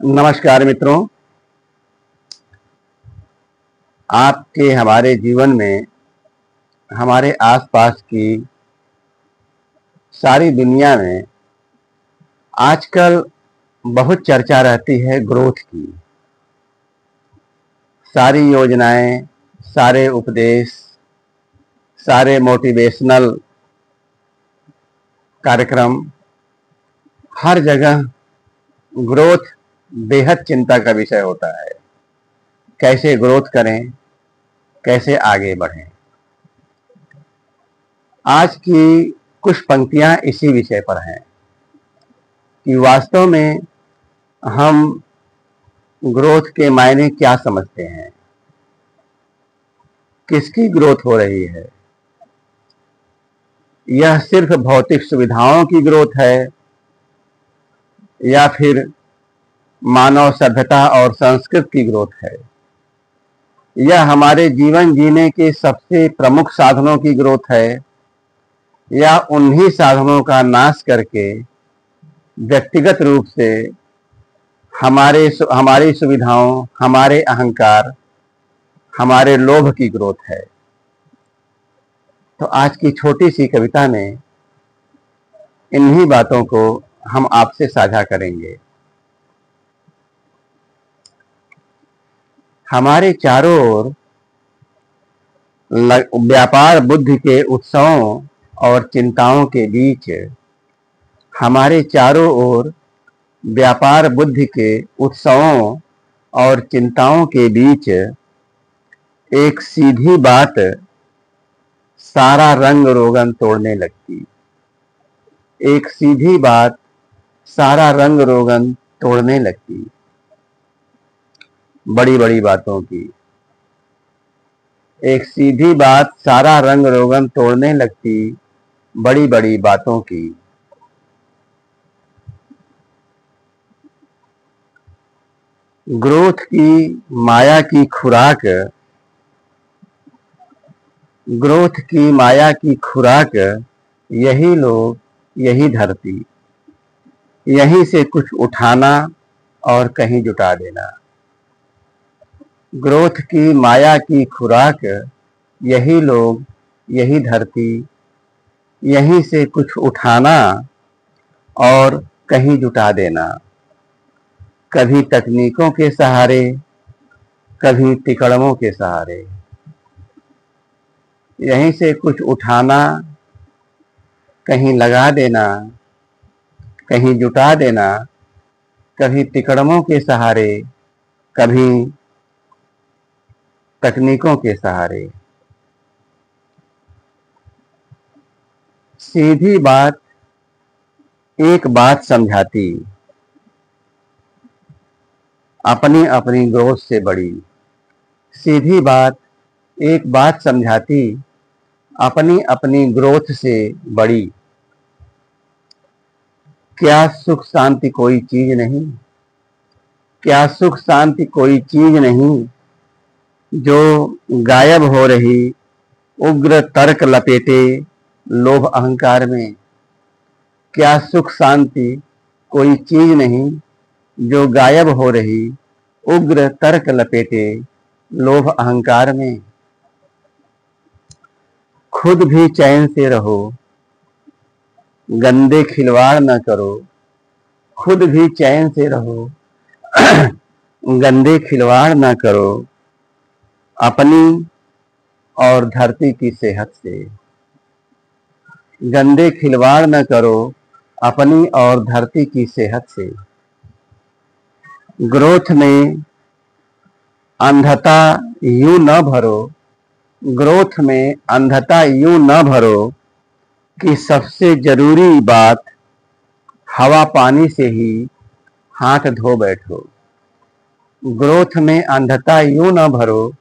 नमस्कार मित्रों, आपके हमारे जीवन में हमारे आसपास की सारी दुनिया में आजकल बहुत चर्चा रहती है ग्रोथ की। सारी योजनाएं, सारे उपदेश, सारे मोटिवेशनल कार्यक्रम, हर जगह ग्रोथ बेहद चिंता का विषय होता है। कैसे ग्रोथ करें, कैसे आगे बढ़ें। आज की कुछ पंक्तियां इसी विषय पर हैं कि वास्तव में हम ग्रोथ के मायने क्या समझते हैं, किसकी ग्रोथ हो रही है। यह सिर्फ भौतिक सुविधाओं की ग्रोथ है या फिर मानव सभ्यता और संस्कृति की ग्रोथ है। यह हमारे जीवन जीने के सबसे प्रमुख साधनों की ग्रोथ है या उन्हीं साधनों का नाश करके व्यक्तिगत रूप से हमारी सुविधाओं, हमारे अहंकार, हमारे लोभ की ग्रोथ है। तो आज की छोटी सी कविता में इन्हीं बातों को हम आपसे साझा करेंगे। हमारे चारों ओर व्यापार बुद्धि के उत्सवों और चिंताओं के बीच, हमारे चारों ओर व्यापार बुद्धि के उत्सवों और चिंताओं के बीच एक सीधी बात सारा रंग रोगन तोड़ने लगती। एक सीधी बात सारा रंग रोगन तोड़ने लगती। बड़ी बड़ी बातों की एक सीधी बात सारा रंग रोगन तोड़ने लगती, बड़ी बड़ी बातों की। ग्रोथ की माया की खुराक, ग्रोथ की माया की खुराक यही लोग, यही धरती। यहीं से कुछ उठाना और कहीं जुटा देना। ग्रोथ की माया की खुराक यही लोग, यही धरती। यहीं से कुछ उठाना और कहीं जुटा देना। कभी तकनीकों के सहारे, कभी तिकड़मों के सहारे। यहीं से कुछ उठाना, कहीं लगा देना, कहीं जुटा देना। कभी तिकड़मों के सहारे, कभी तकनीकों के सहारे। सीधी बात एक बात समझाती, अपनी अपनी ग्रोथ से बड़ी। सीधी बात एक बात समझाती, अपनी अपनी ग्रोथ से बड़ी। क्या सुख शांति कोई चीज नहीं? क्या सुख शांति कोई चीज नहीं जो गायब हो रही उग्र तर्क लपेटे लोभ अहंकार में? क्या सुख शांति कोई चीज नहीं जो गायब हो रही उग्र तर्क लपेटे लोभ अहंकार में? खुद भी चैन से रहो, गंदे खिलवाड़ न करो। खुद भी चैन से रहो, गंदे खिलवाड़ न करो अपनी और धरती की सेहत से। गंदे खिलवाड़ न करो अपनी और धरती की सेहत से। ग्रोथ में अंधता यूं न भरो, ग्रोथ में अंधता यूं न भरो कि सबसे जरूरी बात हवा पानी से ही हाथ धो बैठो। ग्रोथ में अंधता यूं न भरो